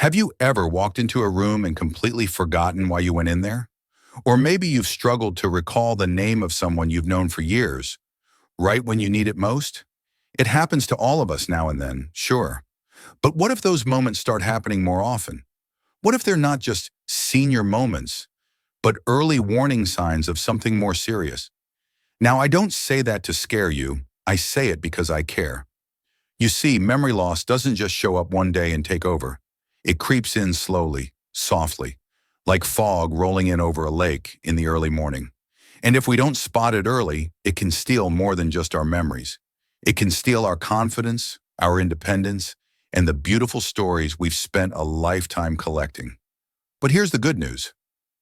Have you ever walked into a room and completely forgotten why you went in there? Or maybe you've struggled to recall the name of someone you've known for years, right when you need it most? It happens to all of us now and then, sure. But what if those moments start happening more often? What if they're not just senior moments, but early warning signs of something more serious? Now, I don't say that to scare you. I say it because I care. You see, memory loss doesn't just show up one day and take over. It creeps in slowly, softly, like fog rolling in over a lake in the early morning. And if we don't spot it early, it can steal more than just our memories. It can steal our confidence, our independence, and the beautiful stories we've spent a lifetime collecting. But here's the good news.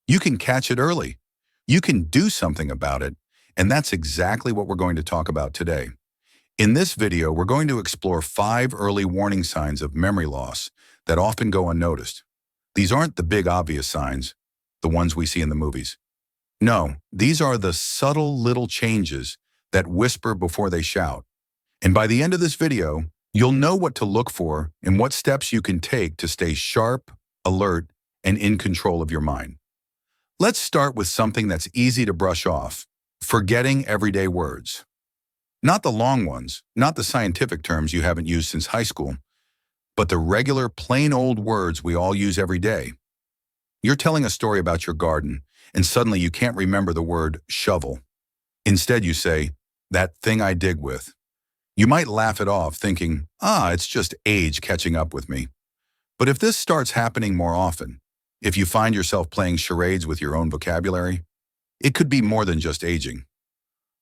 You can catch it early. You can do something about it, and that's exactly what we're going to talk about today. In this video, we're going to explore 5 early warning signs of memory loss that often go unnoticed. These aren't the big obvious signs, the ones we see in the movies. No, these are the subtle little changes that whisper before they shout. And by the end of this video, you'll know what to look for and what steps you can take to stay sharp, alert, and in control of your mind. Let's start with something that's easy to brush off: forgetting everyday words. Not the long ones, not the scientific terms you haven't used since high school, but the regular, plain old words we all use every day. You're telling a story about your garden, and suddenly you can't remember the word shovel. Instead, you say, "that thing I dig with." You might laugh it off, thinking, it's just age catching up with me. But if this starts happening more often, if you find yourself playing charades with your own vocabulary, it could be more than just aging.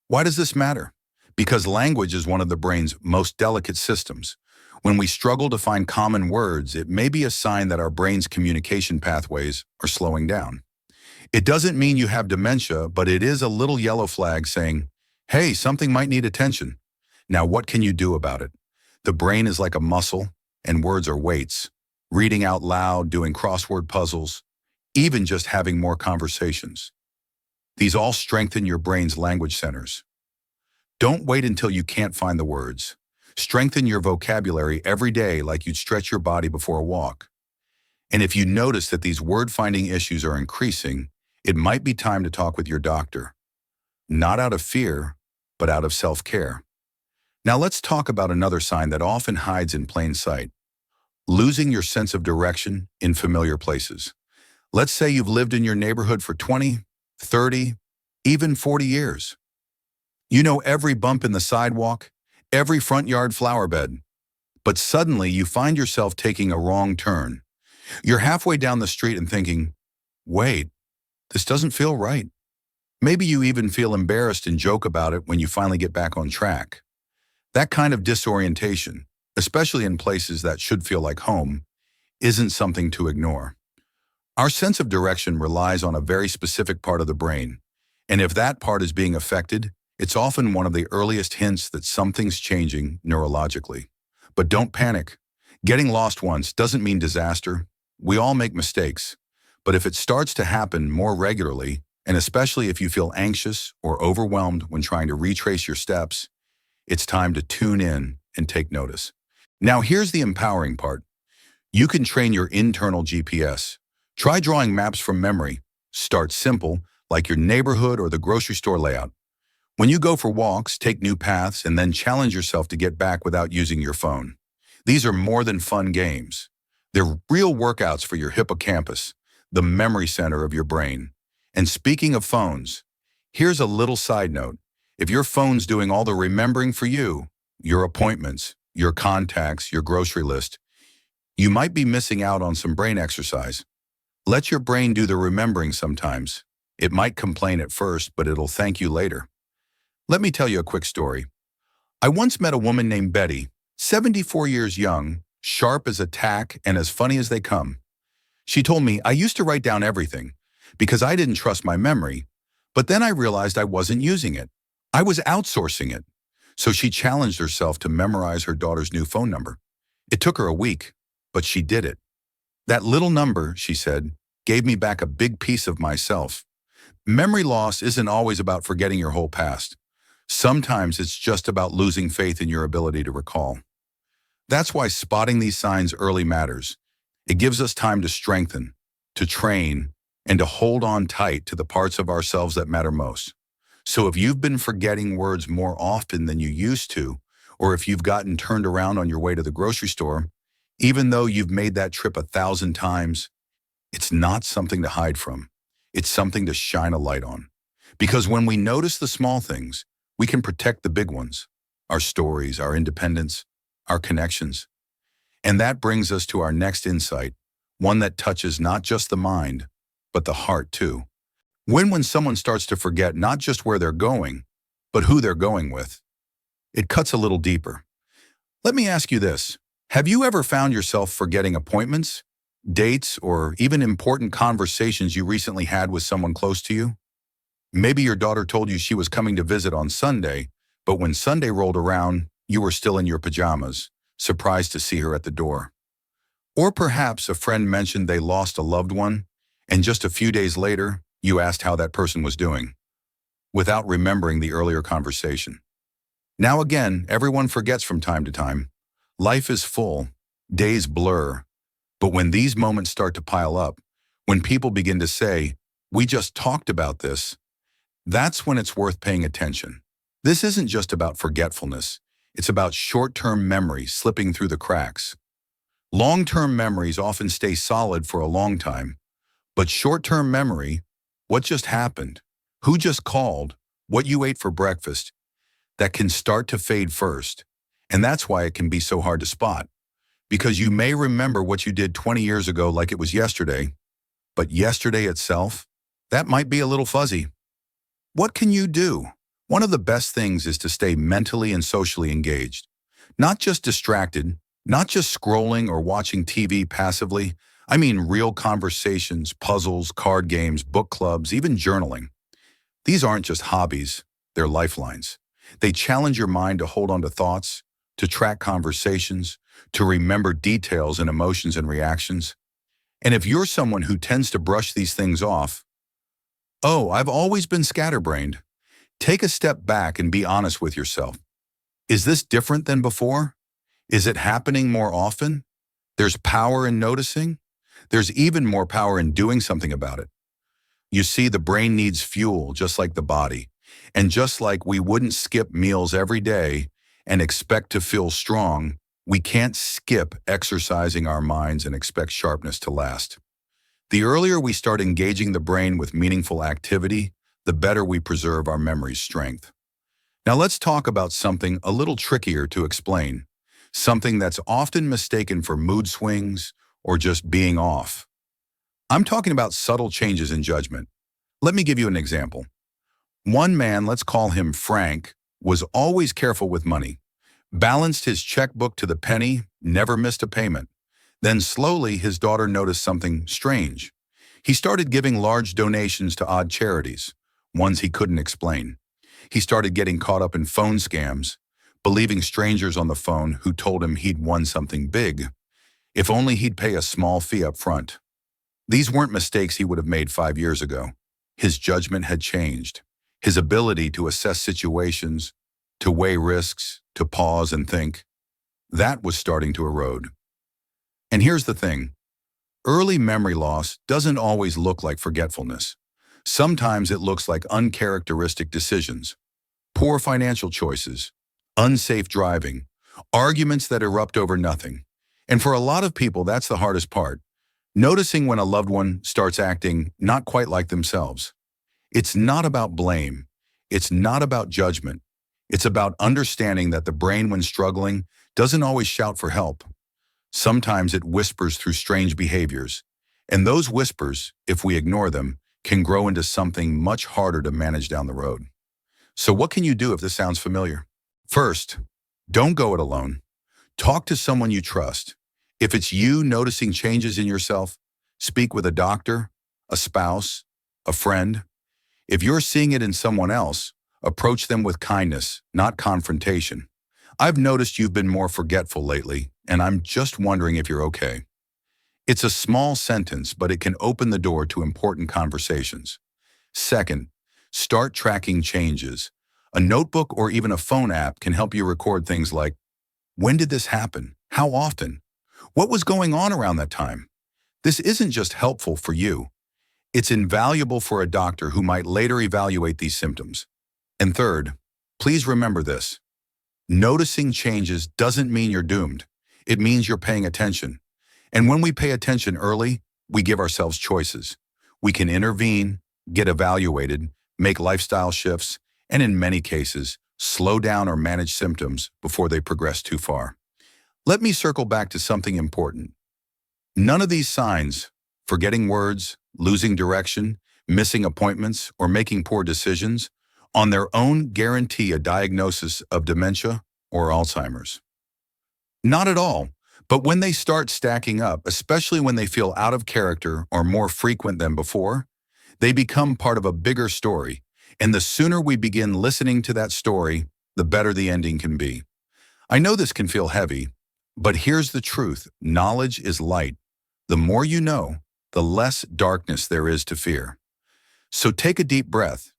Why does this matter? Because language is one of the brain's most delicate systems. When we struggle to find common words, it may be a sign that our brain's communication pathways are slowing down. It doesn't mean you have dementia, but it is a little yellow flag saying, hey, something might need attention. Now, what can you do about it? The brain is like a muscle, and words are weights. Reading out loud, doing crossword puzzles, even just having more conversations. These all strengthen your brain's language centers. Don't wait until you can't find the words. Strengthen your vocabulary every day like you'd stretch your body before a walk. And if you notice that these word-finding issues are increasing, it might be time to talk with your doctor. Not out of fear, but out of self-care. Now let's talk about another sign that often hides in plain sight: losing your sense of direction in familiar places. Let's say you've lived in your neighborhood for 20, 30, even 40 years. You know every bump in the sidewalk, every front yard flower bed. But suddenly you find yourself taking a wrong turn. You're halfway down the street and thinking, wait, this doesn't feel right. Maybe you even feel embarrassed and joke about it when you finally get back on track. That kind of disorientation, especially in places that should feel like home, isn't something to ignore. Our sense of direction relies on a very specific part of the brain, and if that part is being affected, it's often one of the earliest hints that something's changing neurologically. But don't panic. Getting lost once doesn't mean disaster. We all make mistakes. But if it starts to happen more regularly, and especially if you feel anxious or overwhelmed when trying to retrace your steps, it's time to tune in and take notice. Now here's the empowering part. You can train your internal GPS. Try drawing maps from memory. Start simple, like your neighborhood or the grocery store layout. When you go for walks, take new paths and then challenge yourself to get back without using your phone. These are more than fun games. They're real workouts for your hippocampus, the memory center of your brain. And speaking of phones, here's a little side note. If your phone's doing all the remembering for you, your appointments, your contacts, your grocery list, you might be missing out on some brain exercise. Let your brain do the remembering sometimes. It might complain at first, but it'll thank you later. Let me tell you a quick story. I once met a woman named Betty, 74 years young, sharp as a tack and as funny as they come. She told me, I used to write down everything because I didn't trust my memory, but then I realized I wasn't using it. I was outsourcing it. So she challenged herself to memorize her daughter's new phone number. It took her a week, but she did it. That little number, she said, gave me back a big piece of myself. Memory loss isn't always about forgetting your whole past. Sometimes it's just about losing faith in your ability to recall. That's why spotting these signs early matters. It gives us time to strengthen, to train, and to hold on tight to the parts of ourselves that matter most. So if you've been forgetting words more often than you used to, or if you've gotten turned around on your way to the grocery store, even though you've made that trip 1,000 times, it's not something to hide from. It's something to shine a light on. Because when we notice the small things, we can protect the big ones, our stories, our independence, our connections. And that brings us to our next insight, one that touches not just the mind, but the heart too. When someone starts to forget not just where they're going, but who they're going with, it cuts a little deeper. Let me ask you this. Have you ever found yourself forgetting appointments, dates, or even important conversations you recently had with someone close to you? Maybe your daughter told you she was coming to visit on Sunday, but when Sunday rolled around, you were still in your pajamas, surprised to see her at the door. Or perhaps a friend mentioned they lost a loved one, and just a few days later, you asked how that person was doing, without remembering the earlier conversation. Now again, everyone forgets from time to time. Life is full, days blur, but when these moments start to pile up, when people begin to say, "We just talked about this," that's when it's worth paying attention. This isn't just about forgetfulness. It's about short-term memory slipping through the cracks. Long-term memories often stay solid for a long time, but short-term memory, what just happened, who just called, what you ate for breakfast, that can start to fade first. And that's why it can be so hard to spot. Because you may remember what you did 20 years ago like it was yesterday, but yesterday itself, that might be a little fuzzy. What can you do? One of the best things is to stay mentally and socially engaged. Not just distracted, not just scrolling or watching TV passively. I mean real conversations, puzzles, card games, book clubs, even journaling. These aren't just hobbies, they're lifelines. They challenge your mind to hold on to thoughts, to track conversations, to remember details and emotions and reactions. And if you're someone who tends to brush these things off, "Oh, I've always been scatterbrained," take a step back and be honest with yourself. Is this different than before? Is it happening more often? There's power in noticing. There's even more power in doing something about it. You see, the brain needs fuel just like the body. And just like we wouldn't skip meals every day and expect to feel strong, we can't skip exercising our minds and expect sharpness to last. The earlier we start engaging the brain with meaningful activity, the better we preserve our memory's strength. Now let's talk about something a little trickier to explain, something that's often mistaken for mood swings or just being off. I'm talking about subtle changes in judgment. Let me give you an example. One man, let's call him Frank, was always careful with money, balanced his checkbook to the penny, never missed a payment. Then slowly his daughter noticed something strange. He started giving large donations to odd charities, ones he couldn't explain. He started getting caught up in phone scams, believing strangers on the phone who told him he'd won something big, if only he'd pay a small fee up front. These weren't mistakes he would have made 5 years ago. His judgment had changed. His ability to assess situations, to weigh risks, to pause and think, that was starting to erode. And here's the thing. Early memory loss doesn't always look like forgetfulness. Sometimes it looks like uncharacteristic decisions, poor financial choices, unsafe driving, arguments that erupt over nothing. And for a lot of people, that's the hardest part. Noticing when a loved one starts acting not quite like themselves. It's not about blame. It's not about judgment. It's about understanding that the brain, when struggling, doesn't always shout for help. Sometimes it whispers through strange behaviors. And those whispers, if we ignore them, can grow into something much harder to manage down the road. So what can you do if this sounds familiar? First, don't go it alone. Talk to someone you trust. If it's you noticing changes in yourself, speak with a doctor, a spouse, a friend. If you're seeing it in someone else, approach them with kindness, not confrontation. I've noticed you've been more forgetful lately, and I'm just wondering if you're okay. It's a small sentence, but it can open the door to important conversations. Second, start tracking changes. A notebook or even a phone app can help you record things like, when did this happen? How often? What was going on around that time? This isn't just helpful for you, it's invaluable for a doctor who might later evaluate these symptoms. And third, please remember this. Noticing changes doesn't mean you're doomed. It means you're paying attention. And when we pay attention early, we give ourselves choices. We can intervene, get evaluated, make lifestyle shifts, and in many cases, slow down or manage symptoms before they progress too far. Let me circle back to something important. None of these signs, forgetting words, losing direction, missing appointments, or making poor decisions, on their own guarantee a diagnosis of dementia or Alzheimer's. Not at all, but when they start stacking up, especially when they feel out of character or more frequent than before, they become part of a bigger story, and the sooner we begin listening to that story, the better the ending can be. I know this can feel heavy, but here's the truth. Knowledge is light. The more you know, the less darkness there is to fear. So take a deep breath.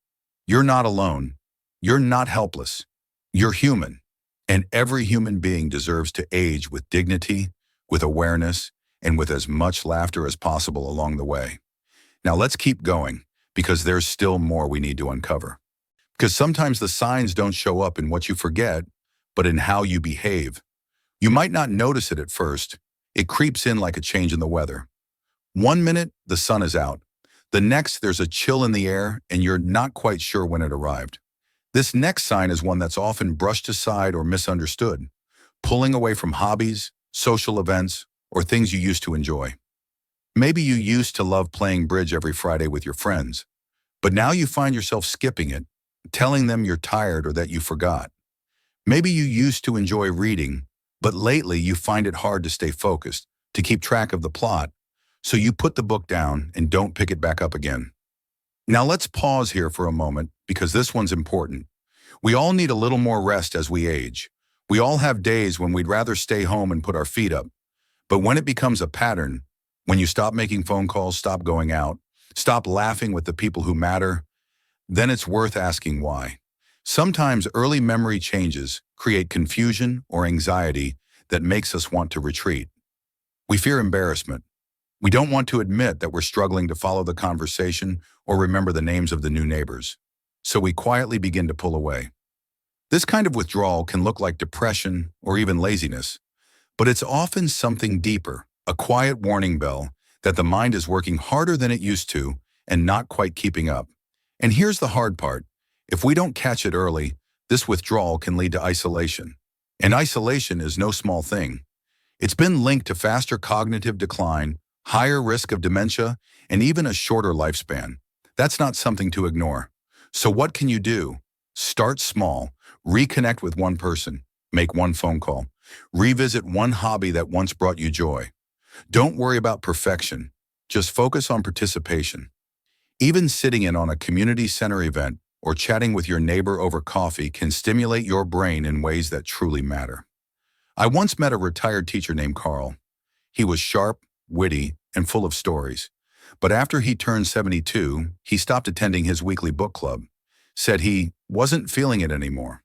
You're not alone. You're not helpless. You're human. And every human being deserves to age with dignity, with awareness, and with as much laughter as possible along the way. Now let's keep going, because there's still more we need to uncover. Because sometimes the signs don't show up in what you forget, but in how you behave. You might not notice it at first. It creeps in like a change in the weather. One minute, the sun is out. The next, there's a chill in the air, and you're not quite sure when it arrived. This next sign is one that's often brushed aside or misunderstood, pulling away from hobbies, social events, or things you used to enjoy. Maybe you used to love playing bridge every Friday with your friends, but now you find yourself skipping it, telling them you're tired or that you forgot. Maybe you used to enjoy reading, but lately you find it hard to stay focused, to keep track of the plot, so you put the book down and don't pick it back up again. Now let's pause here for a moment, because this one's important. We all need a little more rest as we age. We all have days when we'd rather stay home and put our feet up. But when it becomes a pattern, when you stop making phone calls, stop going out, stop laughing with the people who matter, then it's worth asking why. Sometimes early memory changes create confusion or anxiety that makes us want to retreat. We fear embarrassment. We don't want to admit that we're struggling to follow the conversation or remember the names of the new neighbors. So we quietly begin to pull away. This kind of withdrawal can look like depression or even laziness, but it's often something deeper, a quiet warning bell that the mind is working harder than it used to and not quite keeping up. And here's the hard part. If we don't catch it early, this withdrawal can lead to isolation. And isolation is no small thing. It's been linked to faster cognitive decline, higher risk of dementia, and even a shorter lifespan. That's not something to ignore. So what can you do? Start small, reconnect with one person, make one phone call, revisit one hobby that once brought you joy. Don't worry about perfection, just focus on participation. Even sitting in on a community center event or chatting with your neighbor over coffee can stimulate your brain in ways that truly matter. I once met a retired teacher named Carl. He was sharp, witty, and full of stories. But after he turned 72, he stopped attending his weekly book club, said he wasn't feeling it anymore.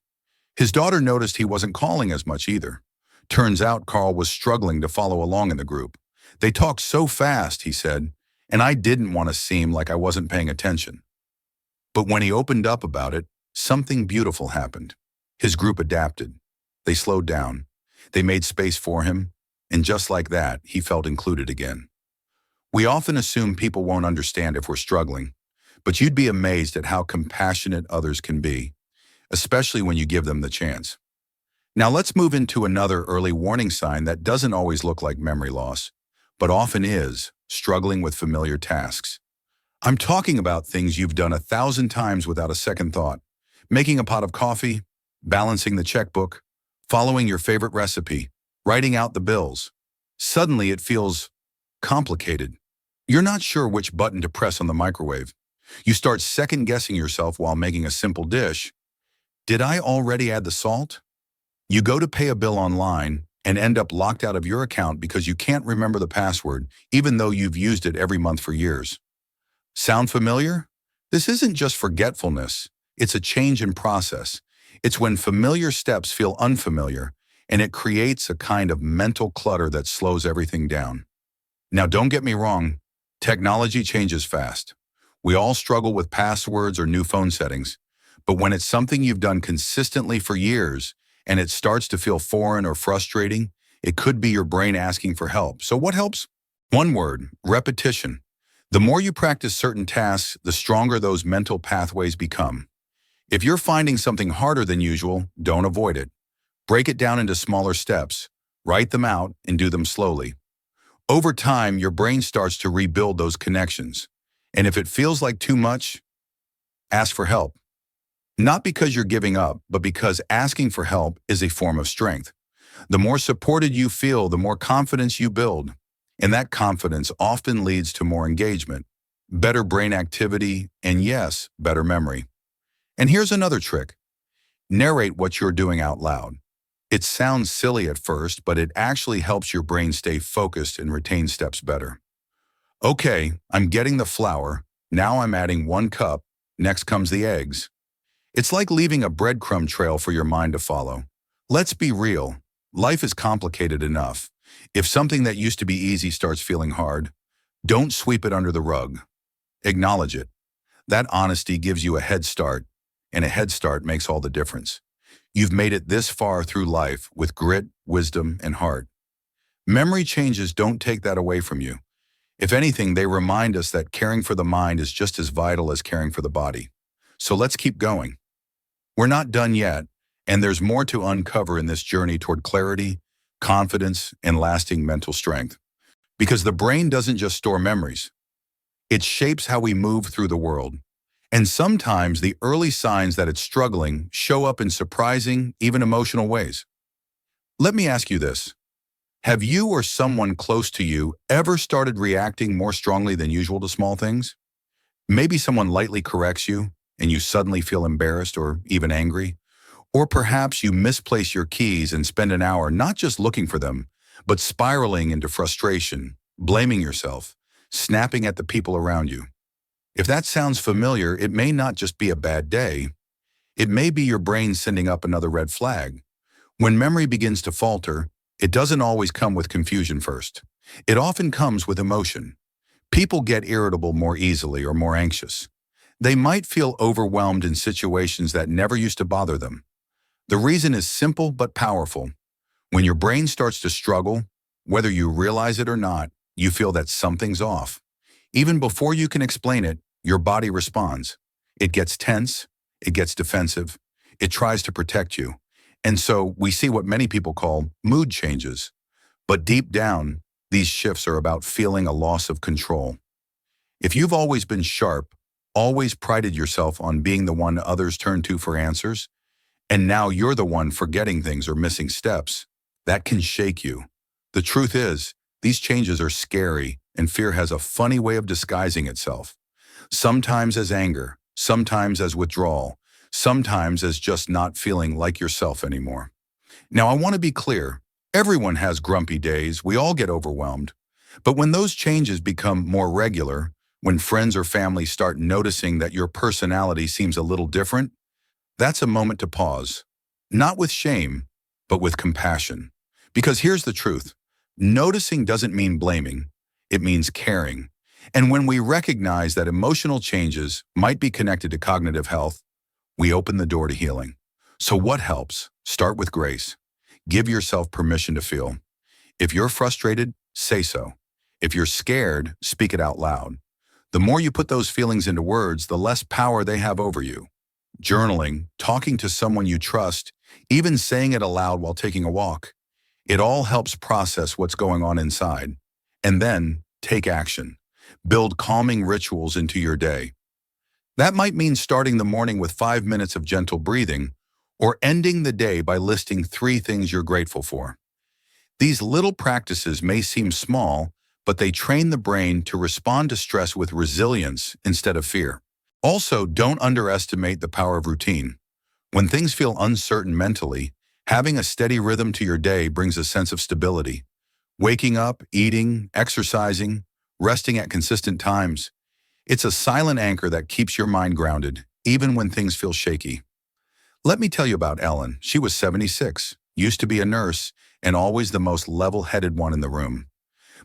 His daughter noticed he wasn't calling as much either. Turns out Carl was struggling to follow along in the group. They talked so fast, he said, and I didn't want to seem like I wasn't paying attention. But when he opened up about it, something beautiful happened. His group adapted. They slowed down. They made space for him, and just like that, he felt included again. We often assume people won't understand if we're struggling, but you'd be amazed at how compassionate others can be, especially when you give them the chance. Now let's move into another early warning sign that doesn't always look like memory loss, but often is struggling with familiar tasks. I'm talking about things you've done 1,000 times without a second thought. Making a pot of coffee, balancing the checkbook, following your favorite recipe, writing out the bills. Suddenly it feels complicated. You're not sure which button to press on the microwave. You start second-guessing yourself while making a simple dish. Did I already add the salt? You go to pay a bill online and end up locked out of your account because you can't remember the password, even though you've used it every month for years. Sound familiar? This isn't just forgetfulness. It's a change in process. It's when familiar steps feel unfamiliar, and it creates a kind of mental clutter that slows everything down. Now, don't get me wrong, technology changes fast. We all struggle with passwords or new phone settings, but when it's something you've done consistently for years and it starts to feel foreign or frustrating, it could be your brain asking for help. So what helps? One word: repetition. The more you practice certain tasks, the stronger those mental pathways become. If you're finding something harder than usual, don't avoid it. Break it down into smaller steps. Write them out and do them slowly. Over time, your brain starts to rebuild those connections. And if it feels like too much, ask for help. Not because you're giving up, but because asking for help is a form of strength. The more supported you feel, the more confidence you build. And that confidence often leads to more engagement, better brain activity, and yes, better memory. And here's another trick. Narrate what you're doing out loud. It sounds silly at first, but it actually helps your brain stay focused and retain steps better. Okay, I'm getting the flour. Now I'm adding 1 cup. Next comes the eggs. It's like leaving a breadcrumb trail for your mind to follow. Let's be real. Life is complicated enough. If something that used to be easy starts feeling hard, don't sweep it under the rug. Acknowledge it. That honesty gives you a head start, and a head start makes all the difference. You've made it this far through life with grit, wisdom, and heart. Memory changes don't take that away from you. If anything, they remind us that caring for the mind is just as vital as caring for the body. So let's keep going. We're not done yet, and there's more to uncover in this journey toward clarity, confidence, and lasting mental strength. Because the brain doesn't just store memories. It shapes how we move through the world. And sometimes the early signs that it's struggling show up in surprising, even emotional ways. Let me ask you this. Have you or someone close to you ever started reacting more strongly than usual to small things? Maybe someone lightly corrects you and you suddenly feel embarrassed or even angry. Or perhaps you misplace your keys and spend an hour not just looking for them, but spiraling into frustration, blaming yourself, snapping at the people around you. If that sounds familiar, it may not just be a bad day. It may be your brain sending up another red flag. When memory begins to falter, it doesn't always come with confusion first. It often comes with emotion. People get irritable more easily or more anxious. They might feel overwhelmed in situations that never used to bother them. The reason is simple but powerful. When your brain starts to struggle, whether you realize it or not, you feel that something's off. Even before you can explain it, your body responds. It gets tense, it gets defensive, it tries to protect you. And so we see what many people call mood changes. But deep down, these shifts are about feeling a loss of control. If you've always been sharp, always prided yourself on being the one others turn to for answers, and now you're the one forgetting things or missing steps, that can shake you. The truth is, these changes are scary, and fear has a funny way of disguising itself. Sometimes as anger, sometimes as withdrawal, sometimes as just not feeling like yourself anymore. Now, I want to be clear. Everyone has grumpy days. We all get overwhelmed. But when those changes become more regular, when friends or family start noticing that your personality seems a little different, that's a moment to pause. Not with shame, but with compassion. Because here's the truth. Noticing doesn't mean blaming. It means caring. And when we recognize that emotional changes might be connected to cognitive health, we open the door to healing. So what helps? Start with grace. Give yourself permission to feel. If you're frustrated, say so. If you're scared, speak it out loud. The more you put those feelings into words, the less power they have over you. Journaling, talking to someone you trust, even saying it aloud while taking a walk, it all helps process what's going on inside. And then, take action. Build calming rituals into your day. That might mean starting the morning with 5 minutes of gentle breathing, or ending the day by listing 3 things you're grateful for. These little practices may seem small, but they train the brain to respond to stress with resilience instead of fear. Also, don't underestimate the power of routine. When things feel uncertain mentally, having a steady rhythm to your day brings a sense of stability. Waking up, eating, exercising, resting at consistent times. It's a silent anchor that keeps your mind grounded, even when things feel shaky. Let me tell you about Ellen. She was 76, used to be a nurse, and always the most level-headed one in the room.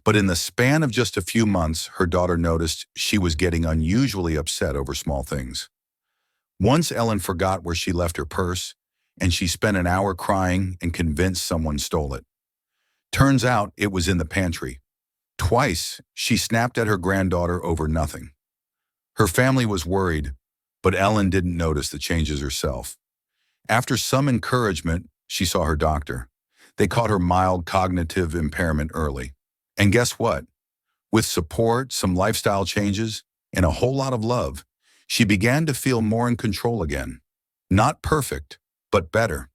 But in the span of just a few months, her daughter noticed she was getting unusually upset over small things. Once Ellen forgot where she left her purse, and she spent an hour crying and convinced someone stole it. Turns out it was in the pantry. Twice, she snapped at her granddaughter over nothing. Her family was worried, but Ellen didn't notice the changes herself. After some encouragement, she saw her doctor. They caught her mild cognitive impairment early. And guess what? With support, some lifestyle changes, and a whole lot of love, she began to feel more in control again. Not perfect, but better.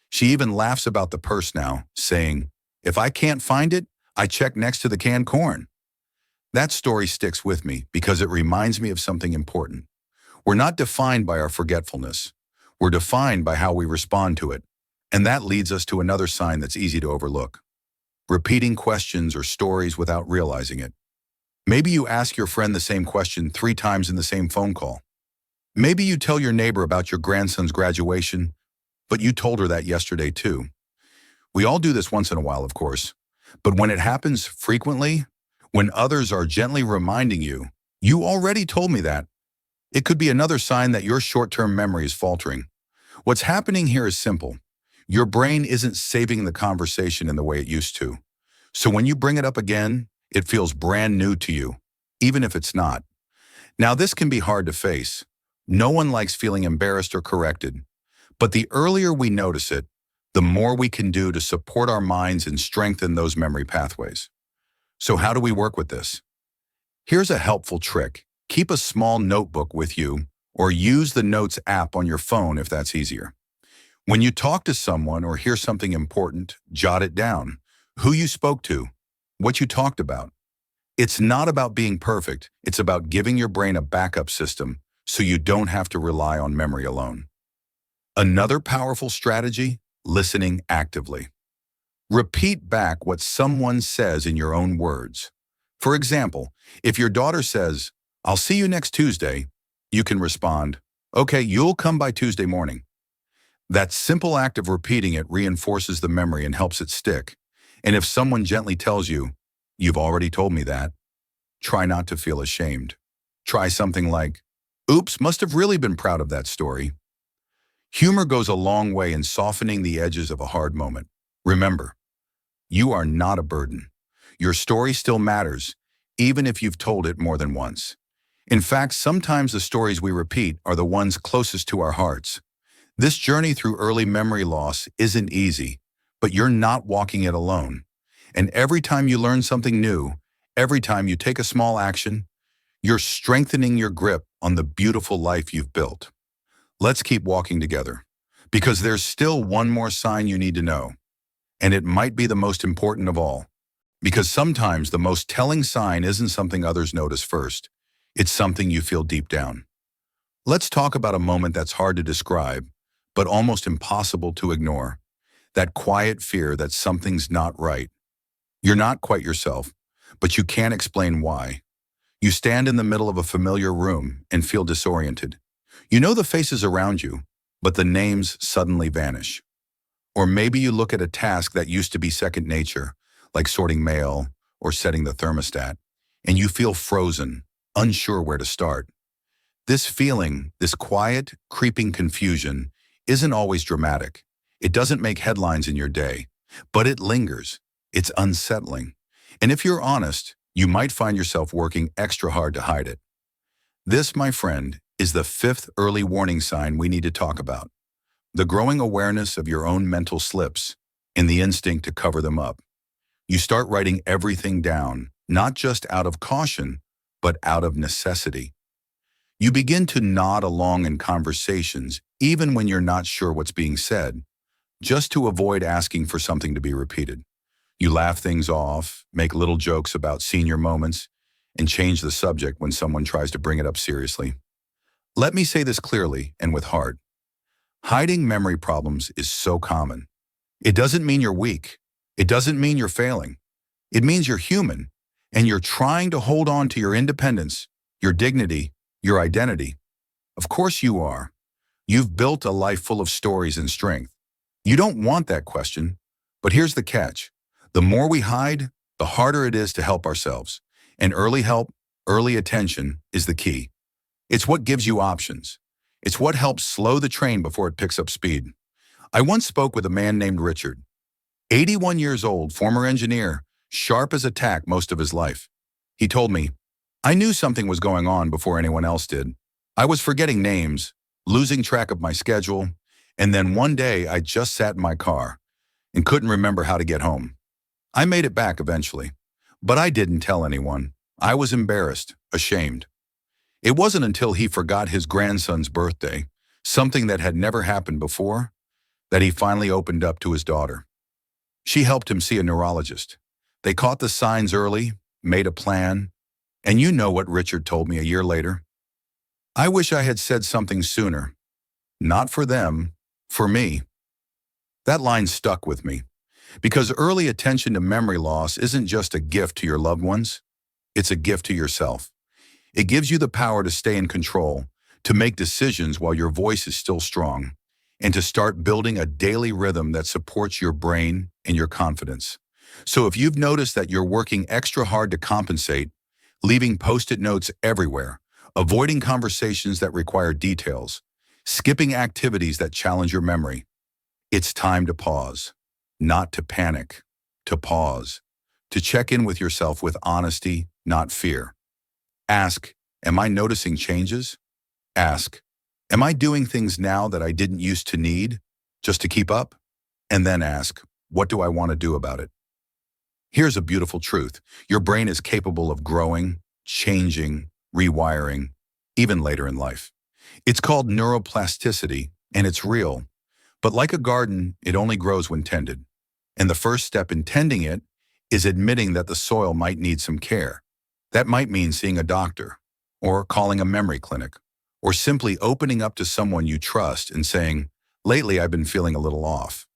She even laughs about the purse now, saying, "If I can't find it, I check next to the canned corn." That story sticks with me because it reminds me of something important. We're not defined by our forgetfulness. We're defined by how we respond to it. And that leads us to another sign that's easy to overlook. Repeating questions or stories without realizing it. Maybe you ask your friend the same question 3 times in the same phone call. Maybe you tell your neighbor about your grandson's graduation, but you told her that yesterday too. We all do this once in a while, of course. But when it happens frequently, when others are gently reminding you, "You already told me that," it could be another sign that your short-term memory is faltering. What's happening here is simple. Your brain isn't saving the conversation in the way it used to. So when you bring it up again, it feels brand new to you, even if it's not. Now, this can be hard to face. No one likes feeling embarrassed or corrected. But the earlier we notice it, the more we can do to support our minds and strengthen those memory pathways. So how do we work with this? Here's a helpful trick. Keep a small notebook with you, or use the Notes app on your phone if that's easier. When you talk to someone or hear something important, jot it down. Who you spoke to, what you talked about. It's not about being perfect. It's about giving your brain a backup system so you don't have to rely on memory alone. Another powerful strategy, listening actively. Repeat back what someone says in your own words. For example, if your daughter says, "I'll see you next Tuesday," you can respond, "Okay, you'll come by Tuesday morning." That simple act of repeating it reinforces the memory and helps it stick. And if someone gently tells you, "You've already told me that," try not to feel ashamed. Try something like, "Oops, must have really been proud of that story." Humor goes a long way in softening the edges of a hard moment. Remember, you are not a burden. Your story still matters, even if you've told it more than once. In fact, sometimes the stories we repeat are the ones closest to our hearts. This journey through early memory loss isn't easy, but you're not walking it alone. And every time you learn something new, every time you take a small action, you're strengthening your grip on the beautiful life you've built. Let's keep walking together, because there's still one more sign you need to know. And it might be the most important of all, because sometimes the most telling sign isn't something others notice first. It's something you feel deep down. Let's talk about a moment that's hard to describe, but almost impossible to ignore. That quiet fear that something's not right. You're not quite yourself, but you can't explain why. You stand in the middle of a familiar room and feel disoriented. You know the faces around you, but the names suddenly vanish. Or maybe you look at a task that used to be second nature, like sorting mail or setting the thermostat, and you feel frozen, unsure where to start. This feeling, this quiet, creeping confusion, isn't always dramatic. It doesn't make headlines in your day, but it lingers. It's unsettling. And if you're honest, you might find yourself working extra hard to hide it. This, my friend, is the 5th early warning sign we need to talk about. The growing awareness of your own mental slips and the instinct to cover them up. You start writing everything down, not just out of caution, but out of necessity. You begin to nod along in conversations, even when you're not sure what's being said, just to avoid asking for something to be repeated. You laugh things off, make little jokes about senior moments, and change the subject when someone tries to bring it up seriously. Let me say this clearly and with heart. Hiding memory problems is so common. It doesn't mean you're weak. It doesn't mean you're failing. It means you're human, and you're trying to hold on to your independence, your dignity, your identity. Of course you are. You've built a life full of stories and strength. You don't want that question, but here's the catch. The more we hide, the harder it is to help ourselves. And early help, early attention is the key. It's what gives you options. It's what helps slow the train before it picks up speed. I once spoke with a man named Richard, 81 years old, former engineer, sharp as a tack most of his life. He told me, I knew something was going on before anyone else did. I was forgetting names, losing track of my schedule, and then one day I just sat in my car and couldn't remember how to get home. I made it back eventually, but I didn't tell anyone. I was embarrassed, ashamed. It wasn't until he forgot his grandson's birthday, something that had never happened before, that he finally opened up to his daughter. She helped him see a neurologist. They caught the signs early, made a plan, and you know what Richard told me a year later? I wish I had said something sooner. Not for them, for me. That line stuck with me, because early attention to memory loss isn't just a gift to your loved ones, it's a gift to yourself. It gives you the power to stay in control, to make decisions while your voice is still strong, and to start building a daily rhythm that supports your brain and your confidence. So if you've noticed that you're working extra hard to compensate, leaving post-it notes everywhere, avoiding conversations that require details, skipping activities that challenge your memory, it's time to pause, not to panic, to pause, to check in with yourself with honesty, not fear. Ask, am I noticing changes? Ask, am I doing things now that I didn't used to need, just to keep up? And then ask, what do I want to do about it? Here's a beautiful truth. Your brain is capable of growing, changing, rewiring, even later in life. It's called neuroplasticity, and it's real. But like a garden, it only grows when tended. And the first step in tending it is admitting that the soil might need some care. That might mean seeing a doctor, or calling a memory clinic, or simply opening up to someone you trust and saying, lately I've been feeling a little off.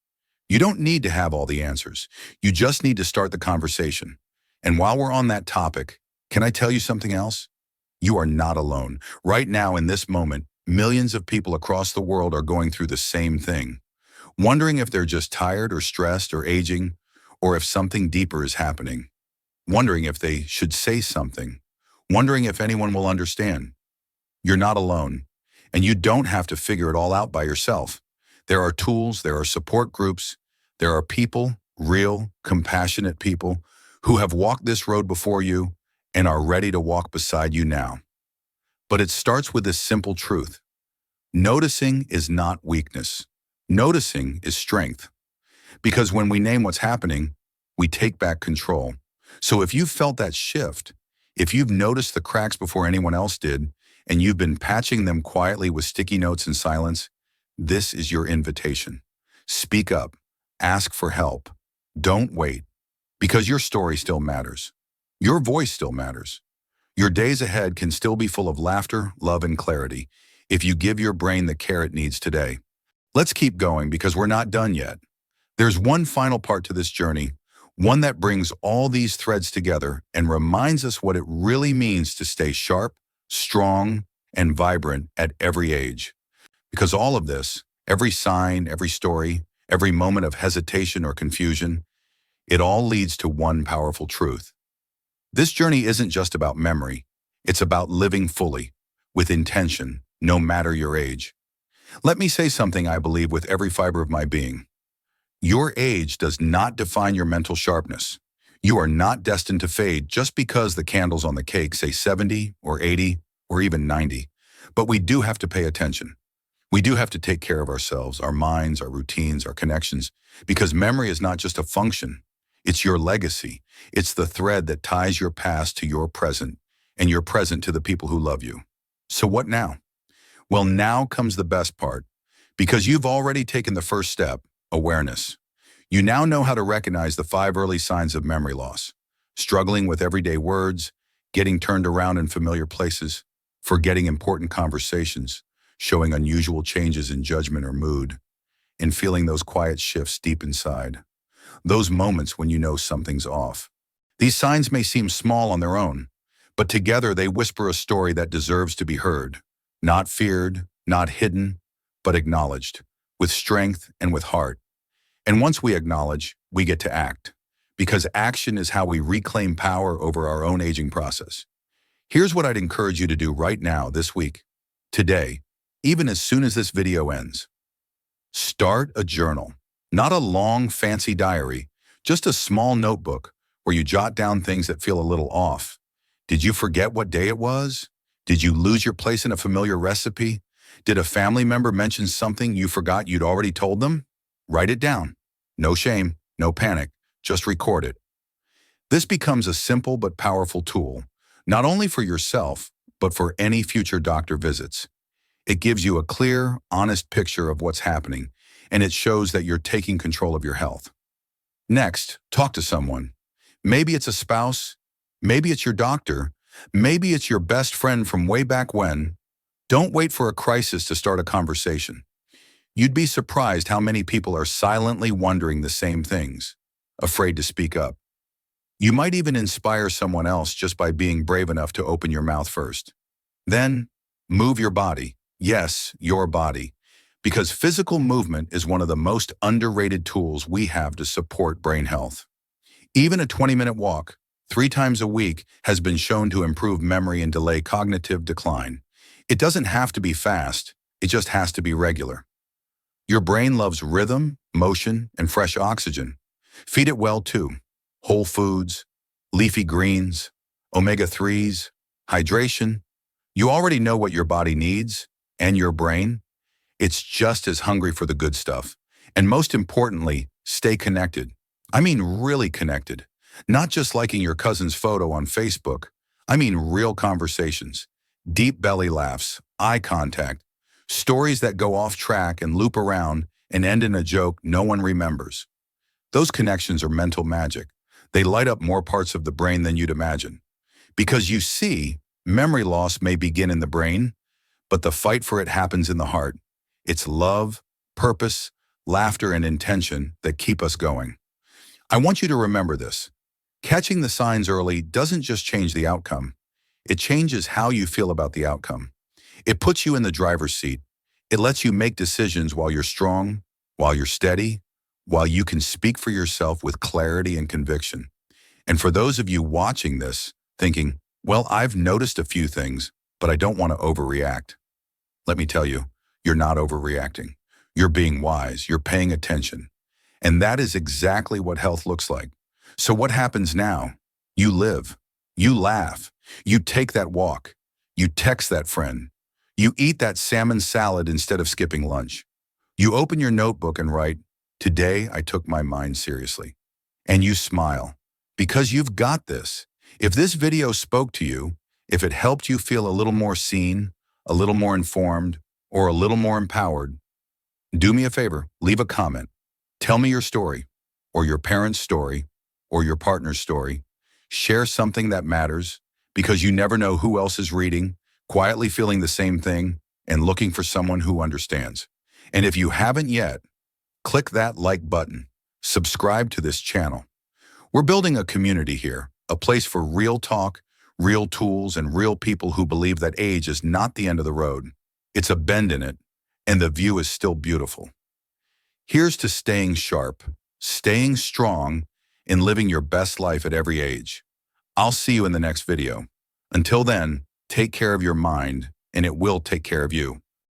You don't need to have all the answers. You just need to start the conversation. And while we're on that topic, can I tell you something else? You are not alone. Right now, in this moment, millions of people across the world are going through the same thing, wondering if they're just tired or stressed or aging, or if something deeper is happening, wondering if they should say something, wondering if anyone will understand. You're not alone, and you don't have to figure it all out by yourself. There are tools, there are support groups, there are people, real, compassionate people, who have walked this road before you and are ready to walk beside you now. But it starts with this simple truth. Noticing is not weakness. Noticing is strength. Because when we name what's happening, we take back control. So if you've felt that shift, if you've noticed the cracks before anyone else did, and you've been patching them quietly with sticky notes and silence, this is your invitation. Speak up. Ask for help. Don't wait, because your story still matters. Your voice still matters. Your days ahead can still be full of laughter, love, and clarity if you give your brain the care it needs today. Let's keep going because we're not done yet. There's one final part to this journey, one that brings all these threads together and reminds us what it really means to stay sharp, strong, and vibrant at every age. Because all of this, every sign, every story, every moment of hesitation or confusion, it all leads to one powerful truth. This journey isn't just about memory. It's about living fully, with intention, no matter your age. Let me say something I believe with every fiber of my being. Your age does not define your mental sharpness. You are not destined to fade just because the candles on the cake say 70 or 80 or even 90. But we do have to pay attention. We do have to take care of ourselves, our minds, our routines, our connections, because memory is not just a function. It's your legacy. It's the thread that ties your past to your present and your present to the people who love you. So what now? Well, now comes the best part, because you've already taken the first step, awareness. You now know how to recognize the 5 early signs of memory loss: struggling with everyday words, getting turned around in familiar places, forgetting important conversations, showing unusual changes in judgment or mood, and feeling those quiet shifts deep inside. Those moments when you know something's off. These signs may seem small on their own, but together they whisper a story that deserves to be heard. Not feared, not hidden, but acknowledged, with strength and with heart. And once we acknowledge, we get to act. because action is how we reclaim power over our own aging process. Here's what I'd encourage you to do right now, this week, today, even as soon as this video ends. Start a journal. Not a long, fancy diary, just a small notebook where you jot down things that feel a little off. Did you forget what day it was? Did you lose your place in a familiar recipe? Did a family member mention something you forgot you'd already told them? Write it down. No shame, no panic, just record it. This becomes a simple but powerful tool, not only for yourself, but for any future doctor visits. It gives you a clear, honest picture of what's happening, and it shows that you're taking control of your health. Next, talk to someone. Maybe it's a spouse, maybe it's your doctor, maybe it's your best friend from way back when. Don't wait for a crisis to start a conversation. You'd be surprised how many people are silently wondering the same things, afraid to speak up. You might even inspire someone else just by being brave enough to open your mouth first. Then, move your body. Yes, your body. Because physical movement is one of the most underrated tools we have to support brain health. Even a 20-minute walk, 3 times a week, has been shown to improve memory and delay cognitive decline. It doesn't have to be fast, it just has to be regular. Your brain loves rhythm, motion, and fresh oxygen. Feed it well too. Whole foods, leafy greens, omega-3s, hydration. You already know what your body needs, and your brain. It's just as hungry for the good stuff. And most importantly, stay connected. I mean really connected. Not just liking your cousin's photo on Facebook. I mean real conversations, deep belly laughs, eye contact, stories that go off track and loop around and end in a joke no one remembers. Those connections are mental magic. They light up more parts of the brain than you'd imagine. Because you see, memory loss may begin in the brain, but the fight for it happens in the heart. It's love, purpose, laughter, and intention that keep us going. I want you to remember this. Catching the signs early doesn't just change the outcome. It changes how you feel about the outcome. It puts you in the driver's seat. It lets you make decisions while you're strong, while you're steady, while you can speak for yourself with clarity and conviction. And for those of you watching this, thinking, well, I've noticed a few things, but I don't want to overreact. Let me tell you, you're not overreacting. You're being wise. You're paying attention. And that is exactly what health looks like. So what happens now? You live. You laugh. You take that walk. You text that friend. You eat that salmon salad instead of skipping lunch. You open your notebook and write, "Today I took my mind seriously." And you smile. Because you've got this. If this video spoke to you, if it helped you feel a little more seen, a little more informed, or a little more empowered, do me a favor, leave a comment. Tell me your story, or your parents' story, or your partner's story. Share something that matters, because you never know who else is reading, quietly feeling the same thing, and looking for someone who understands. And if you haven't yet, click that like button. Subscribe to this channel. We're building a community here, a place for real talk, real tools, and real people who believe that age is not the end of the road. It's a bend in it, and the view is still beautiful. Here's to staying sharp, staying strong, and living your best life at every age. I'll see you in the next video. Until then, take care of your mind, and it will take care of you.